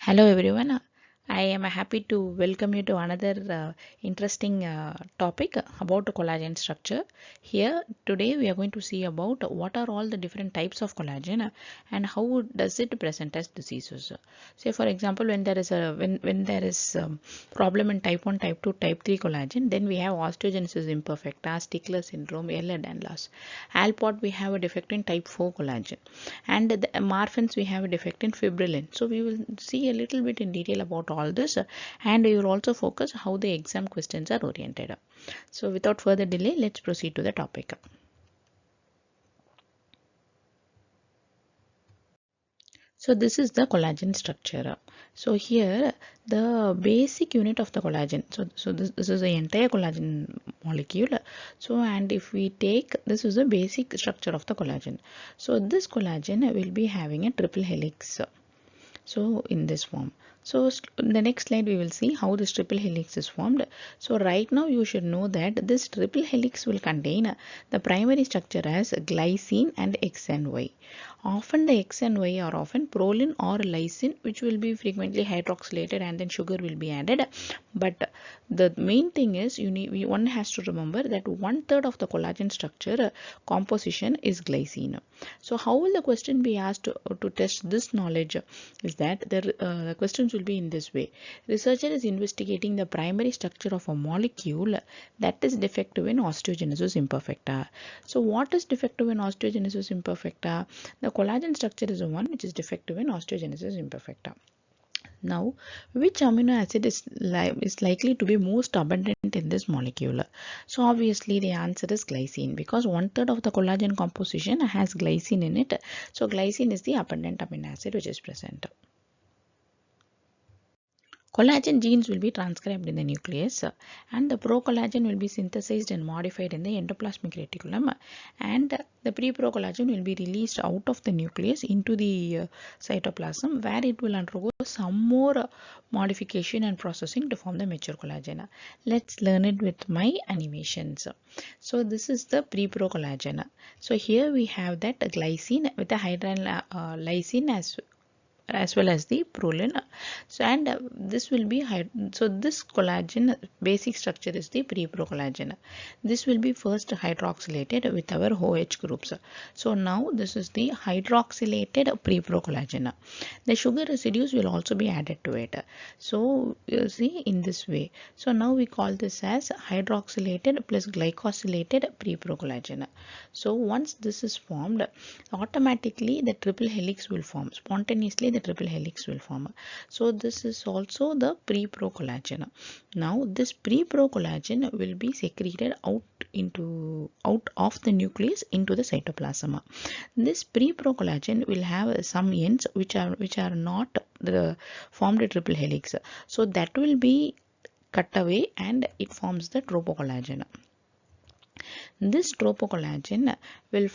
Hello everyone. I am happy to welcome you to another interesting topic about collagen structure. Here today we are going to see about what are all the different types of collagen and how does it present as diseases. Say for example, when there is a when there is problem in type 1, type 2, type 3 collagen, then we have osteogenesis imperfecta, stickler syndrome, Ehlers-Danlos. Alport we have a defect in type 4 collagen, and the Marfans we have a defect in fibrillin. So we will see a little bit in detail about all this, and we will also focus how the exam questions are oriented. So without further delay, let's proceed to the topic. So this is the collagen structure. So here the basic unit of the collagen. So this is the entire collagen molecule. So and if we take, this is the basic structure of the collagen. So this collagen will be having a triple helix. So in this form. So in the next slide we will see how this triple helix is formed. So right now you should know that this triple helix will contain the primary structure as glycine and X and Y. Often the X and Y are often proline or lysine, which will be frequently hydroxylated and then sugar will be added. But the main thing is one has to remember that 1/3 of the collagen structure composition is glycine. So how will the question be asked to test this knowledge? Is that the questions will be in this way. Researcher is investigating the primary structure of a molecule that is defective in osteogenesis imperfecta. So what is defective in osteogenesis imperfecta? The collagen structure is the one which is defective in osteogenesis imperfecta. Now, which amino acid is likely to be most abundant in this molecule? So obviously the answer is glycine, because 1/3 of the collagen composition has glycine in it. So glycine is the abundant amino acid which is present. Collagen genes will be transcribed in the nucleus, and the procollagen will be synthesized and modified in the endoplasmic reticulum, and the pre-procollagen will be released out of the nucleus into the cytoplasm, where it will undergo some more modification and processing to form the mature collagen. Let's learn it with my animations. So this is the pre-procollagen. So here we have that glycine with the hydrolyzine as well as the proline. So and this will be so this collagen basic structure is the pre-procollagen. This will be first hydroxylated with our OH groups. So now this is the hydroxylated pre-procollagen. The sugar residues will also be added to it. So you see in this way. So now we call this as hydroxylated plus glycosylated pre-procollagen. So once this is formed, automatically the triple helix will form. Spontaneously the triple helix will form. So this is also the pre-procollagen. Now this pre-procollagen will be secreted out of the nucleus into the cytoplasm. This pre-procollagen will have some ends which are not the formed triple helix. So that will be cut away and it forms the tropocollagen. This tropocollagen will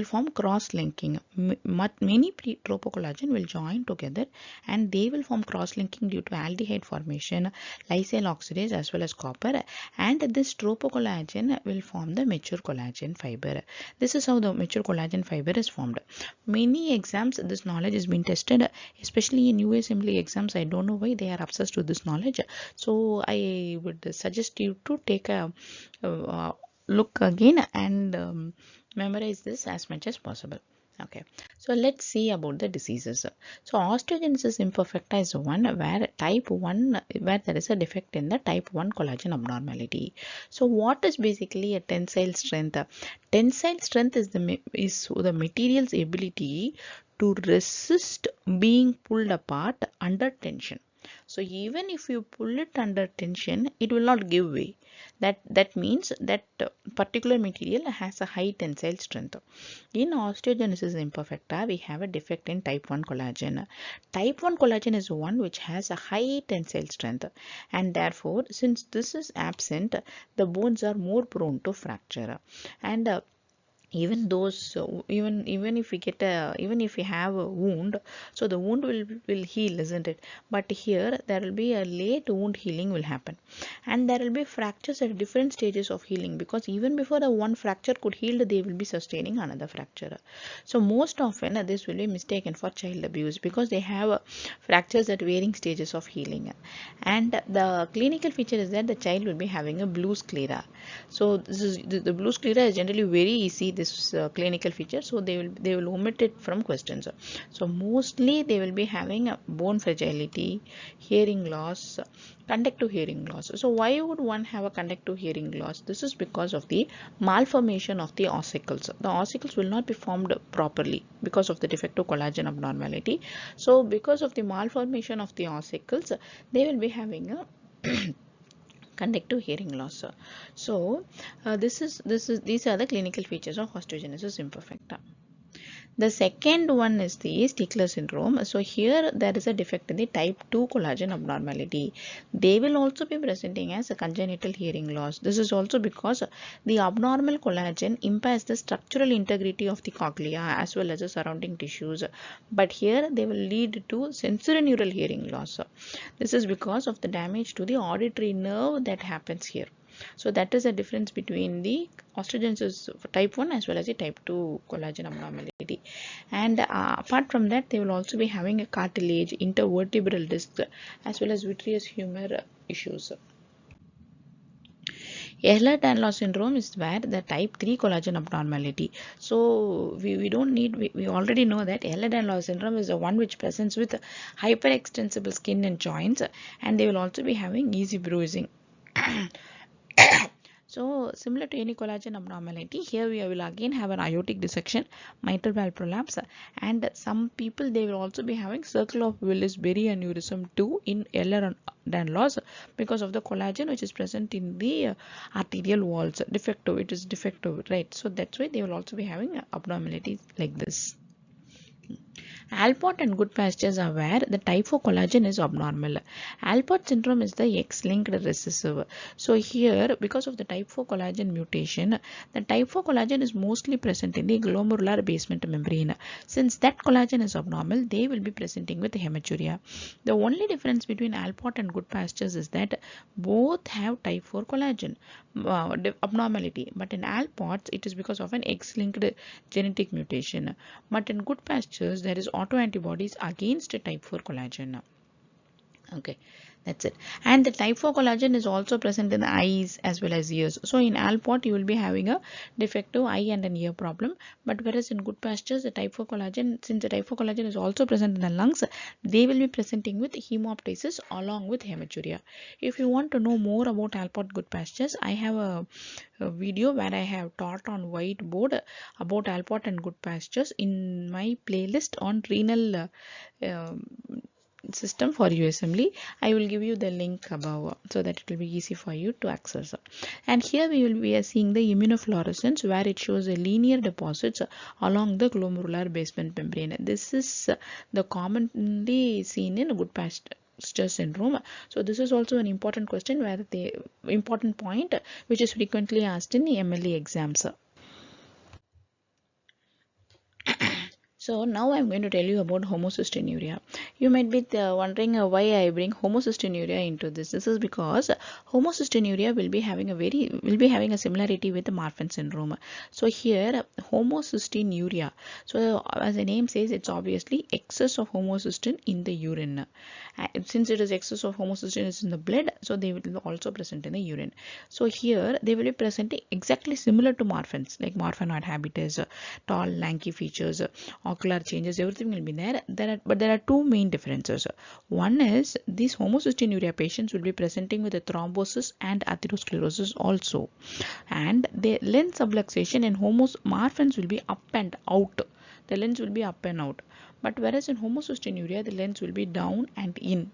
form cross-linking. Many tropocollagen will join together and they will form cross-linking due to aldehyde formation, lysyl oxidase as well as copper, and this tropocollagen will form the mature collagen fiber. This is how the mature collagen fiber is formed. Many exams this knowledge has been tested, especially in USMLE exams. I don't know why they are obsessed with this knowledge. So I would suggest you to take a look again and memorize this as much as possible. Okay, so let's see about the diseases. So osteogenesis imperfecta is one where where there is a defect in the type 1 collagen abnormality. So what is basically a tensile strength? Tensile strength is the material's ability to resist being pulled apart under tension. So even if you pull it under tension, it will not give way. That means that particular material has a high tensile strength. In osteogenesis imperfecta, we have a defect in type 1 collagen. Type 1 collagen is one which has a high tensile strength, and therefore, since this is absent, the bones are more prone to fracture. And even those even if we get a even if we have a wound, so the wound will heal, isn't it? But here there will be a late wound healing will happen, and there will be fractures at different stages of healing, because even before the one fracture could heal, they will be sustaining another fracture. So most often this will be mistaken for child abuse, because they have fractures at varying stages of healing. And the clinical feature is that the child will be having a blue sclera. So this is the blue sclera is generally very easy, this clinical feature, so they will omit it from questions. So mostly they will be having a bone fragility, hearing loss, conductive hearing loss. So why would one have a conductive hearing loss? This is because of the malformation of the ossicles. The ossicles will not be formed properly because of the defective collagen abnormality. So because of the malformation of the ossicles, they will be having a conductive hearing loss. So these are the clinical features of osteogenesis imperfecta. The second one is the stickler syndrome. So here there is a defect in the type 2 collagen abnormality. They will also be presenting as a congenital hearing loss. This is also because the abnormal collagen impairs the structural integrity of the cochlea as well as the surrounding tissues. But here they will lead to sensorineural hearing loss. This is because of the damage to the auditory nerve that happens here. So that is the difference between the osteogenesis type 1 as well as the type 2 collagen abnormality. And apart from that, they will also be having a cartilage, intervertebral discs, as well as vitreous humor issues. Ehlers-Danlos Syndrome is where the type 3 collagen abnormality. So we already know that Ehlers-Danlos Syndrome is the one which presents with hyperextensible skin and joints, and they will also be having easy bruising. So similar to any collagen abnormality, here we will again have an aortic dissection, mitral valve prolapse, and some people they will also be having circle of Willis-Berry aneurysm too in Ehlers-Danlos because of the collagen which is present in the arterial walls. Defective, it is defective, right? So that's why they will also be having abnormalities like this. Alport and good pastures are where the type 4 collagen is abnormal. Alport syndrome is the X-linked recessive. So here, because of the type 4 collagen mutation, the type 4 collagen is mostly present in the glomerular basement membrane. Since that collagen is abnormal, they will be presenting with hematuria. The only difference between Alport and good pastures is that both have type 4 collagen abnormality, but in Alports it is because of an X-linked genetic mutation. But in good pastures there is autoantibodies against type 4 collagen. Okay, that's it. And the type 4 collagen is also present in the eyes as well as ears. So in Alport you will be having a defective eye and an ear problem, but whereas in good pastures the type 4 collagen, since the type 4 collagen is also present in the lungs, they will be presenting with hemoptysis along with hematuria. If you want to know more about Alport good pastures, I have a video where I have taught on whiteboard about Alport and good pastures in my playlist on renal system for USMLE. I will give you the link above so that it will be easy for you to access. And here we will be seeing the immunofluorescence where it shows a linear deposits along the glomerular basement membrane. This is the commonly seen in good pasture syndrome. So this is also an important question where the important point which is frequently asked in the MLE exams. So now I'm going to tell you about homocystinuria. You might be wondering why I bring homocystinuria into this. This is because homocystinuria will be having a similarity with the Marfan syndrome. So here homocystinuria. So as the name says, it's obviously excess of homocysteine in the urine. Since it is excess of homocysteine is in the blood, so they will also present in the urine. So here they will be presenting exactly similar to Marfan's, like Marfanoid habitus, tall, lanky features, ocular changes, everything will be there. But there are two main differences. One is these homocystinuria patients will be presenting with a thrombosis and atherosclerosis also, and the lens subluxation in Marfan's will be up and out. The lens will be up and out, but whereas in homocystinuria the lens will be down and in.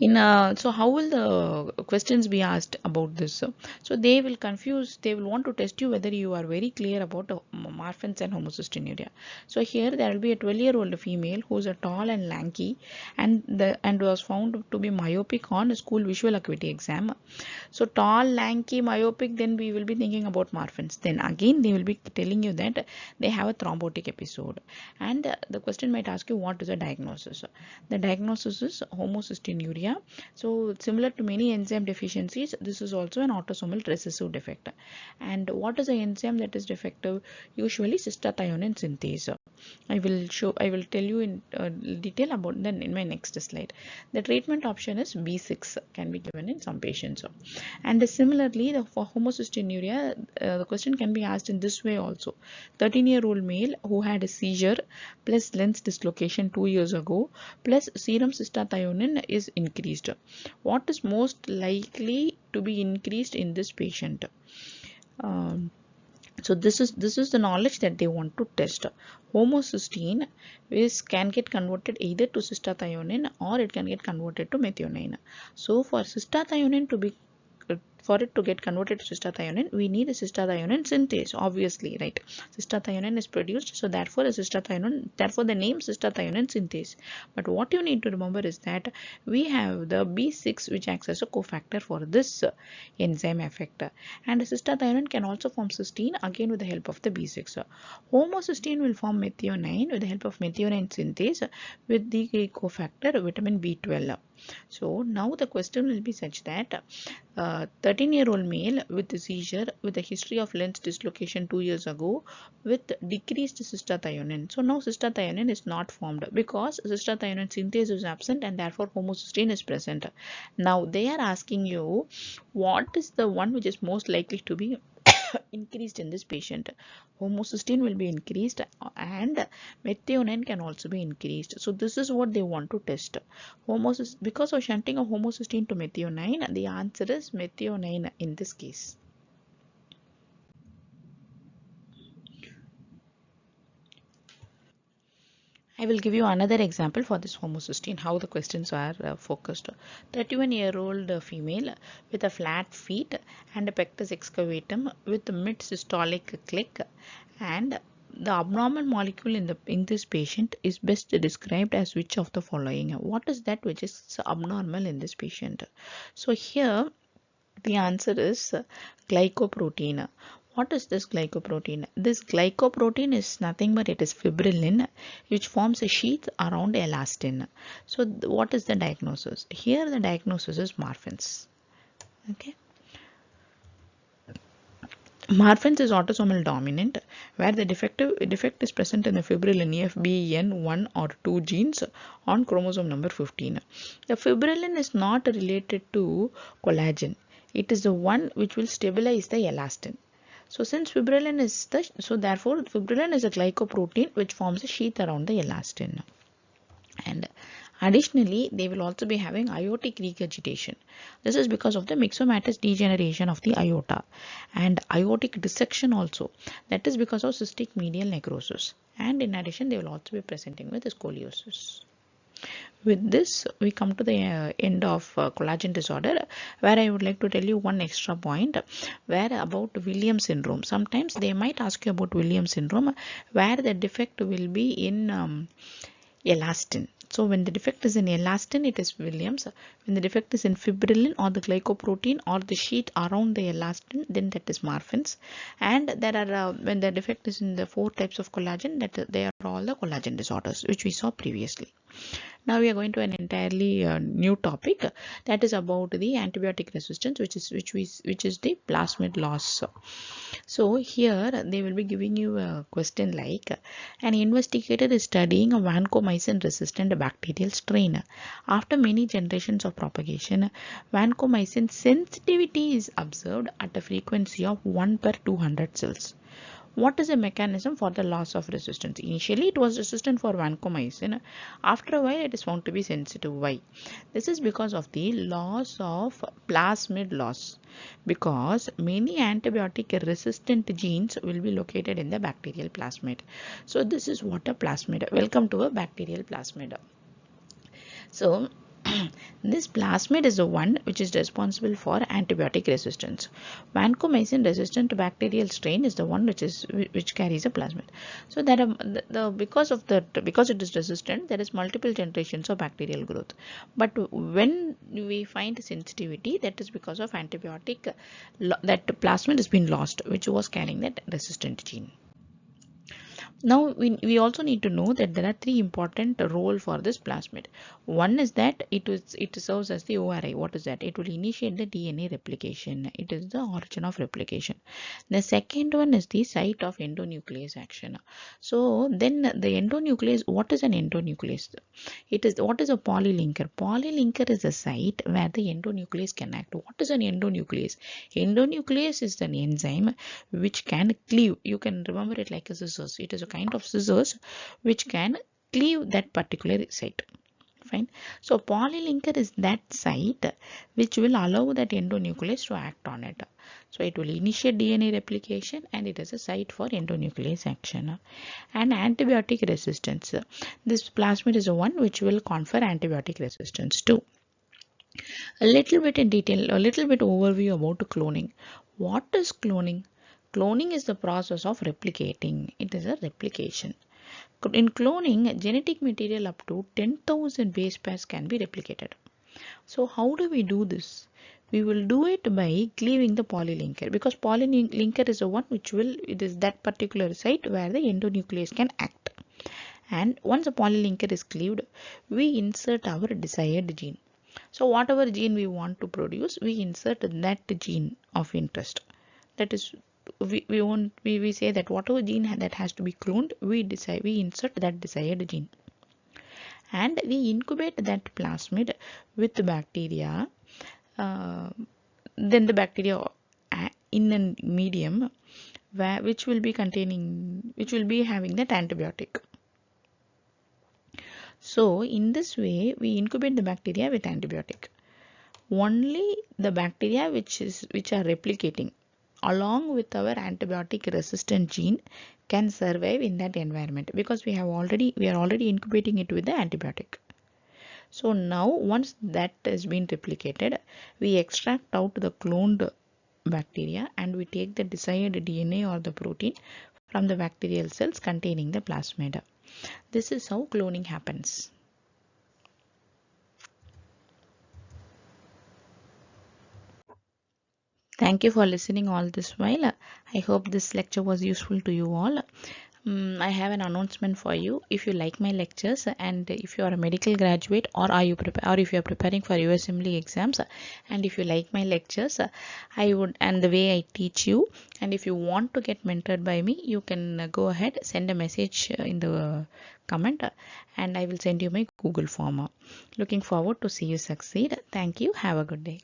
So how will the questions be asked about this? So they will confuse, they will want to test you whether you are very clear about Marfan's and homocystinuria. So here there will be a 12-year-old female who is a tall and lanky and was found to be myopic on a school visual acuity exam. So tall, lanky, myopic, then we will be thinking about Marfan's. Then again they will be telling you that they have a thrombotic episode. And the question might ask you what is the diagnosis. The diagnosis is homocystinuria. So similar to many enzyme deficiencies, this is also an autosomal recessive defect. And what is the enzyme that is defective? Usually cystathionine synthase. I will tell you in detail about that in my next slide. The treatment option is B6 can be given in some patients. And similarly, for homocystinuria, the question can be asked in this way also. 13-year-old male who had a seizure plus lens dislocation 2 years ago plus serum cystathionine is increased. What is most likely to be increased in this patient? So this is the knowledge that they want to test. Homocysteine can get converted either to cystathionine or it can get converted to methionine. So for cystathionine to be for it to get converted to cystathionine, we need a cystathionine synthase, obviously, right? Cystathionine is produced, so therefore the name cystathionine synthase. But what you need to remember is that we have the B6 which acts as a cofactor for this enzyme effect, and cystathionine can also form cysteine again with the help of the B6. Homocysteine will form methionine with the help of methionine synthase with the cofactor vitamin B12. So now the question will be such that 13-year-old male with a seizure with a history of lens dislocation 2 years ago with decreased cystathionine. So now cystathionine is not formed because cystathionine synthase is absent and therefore homocysteine is present. Now they are asking you what is the one which is most likely to be increased in this patient. Homocysteine will be increased and methionine can also be increased. So this is what they want to test. Because of shunting of homocysteine to methionine, the answer is methionine in this case. I will give you another example for this homocysteine, how the questions are focused. 31-year-old female with a flat feet and a pectus excavatum with a mid-systolic click, and the abnormal molecule in this patient is best described as which of the following? What is that which is abnormal in this patient? So here the answer is glycoprotein. What is this glycoprotein? This glycoprotein is nothing but it is fibrillin which forms a sheath around elastin. So what is the diagnosis? Here the diagnosis is Marfan's. Okay. Marfan's is autosomal dominant where the defect is present in the fibrillin EFBN1 or 2 genes on chromosome number 15. The fibrillin is not related to collagen. It is the one which will stabilize the elastin. So since fibrillin is therefore fibrillin is a glycoprotein which forms a sheath around the elastin. And additionally, they will also be having aortic regurgitation. This is because of the myxomatous degeneration of the aorta and aortic dissection also. That is because of cystic medial necrosis. And in addition, they will also be presenting with scoliosis. With this, we come to the end of collagen disorder, where I would like to tell you one extra point where about Williams syndrome. Sometimes they might ask you about Williams syndrome, where the defect will be in elastin. So when the defect is in elastin, it is Williams. When the defect is in fibrillin or the glycoprotein or the sheet around the elastin, then that is Marfan's. And there are when the defect is in the 4 types of collagen, that they are all the collagen disorders which we saw previously. Now we are going to an entirely new topic, that is about the antibiotic resistance, which is the plasmid loss. So here they will be giving you a question like, an investigator is studying a vancomycin resistant bacterial strain. After many generations of propagation, vancomycin sensitivity is observed at a frequency of 1 per 200 cells. What is the mechanism for the loss of resistance? Initially, it was resistant for vancomycin. After a while, it is found to be sensitive. Why? This is because of the loss of plasmid loss. Because many antibiotic resistant genes will be located in the bacterial plasmid. So this is what a plasmid. Welcome to a bacterial plasmid. So This plasmid is the one which is responsible for antibiotic resistance. Vancomycin resistant bacterial strain is the one which carries a plasmid. So that because it is resistant, there is multiple generations of bacterial growth. But when we find sensitivity, that is because of antibiotic, that plasmid has been lost, which was carrying that resistant gene. Now we also need to know that there are three important roles for this plasmid. One is that it serves as the ORI. What is that? It will initiate the DNA replication. It is the origin of replication. The second one is the site of endonuclease action. So then the endonuclease, what is an endonuclease? What is a polylinker? Polylinker is a site where the endonuclease can act. What is an endonuclease? Endonuclease is an enzyme which can cleave. You can remember it like a scissors. It is a kind of scissors which can cleave that particular site. Fine. So polylinker is that site which will allow that endonuclease to act on it. So it will initiate DNA replication and it is a site for endonuclease action. And antibiotic resistance. This plasmid is the one which will confer antibiotic resistance too. A little bit in detail, a little bit overview about cloning. What is cloning? Cloning is the process of replicating. It is a replication. In cloning, genetic material up to 10,000 base pairs can be replicated. So how do we do this? We will do it by cleaving the polylinker, because polylinker is the one it is that particular site where the endonuclease can act. And once the polylinker is cleaved, we insert our desired gene. So whatever gene we want to produce, we insert that gene of interest. That is, we say that whatever gene that has to be cloned, we insert that desired gene, and we incubate that plasmid with the bacteria. Then the bacteria in a medium which will be having that antibiotic. So in this way, we incubate the bacteria with antibiotic. Only the bacteria which are replicating along with our antibiotic resistant gene can survive in that environment, because we are already incubating it with the antibiotic. So now once that has been replicated, we extract out the cloned bacteria and we take the desired DNA or the protein from the bacterial cells containing the plasmid. This is how cloning happens. Thank you for listening all this while. I hope this lecture was useful to you all. I have an announcement for you. If you like my lectures, and if you are a medical graduate, or if you are preparing for USMLE exams, and if you like my lectures, and the way I teach you, and if you want to get mentored by me, you can go ahead, send a message in the comment, and I will send you my Google form. Looking forward to see you succeed. Thank you. Have a good day.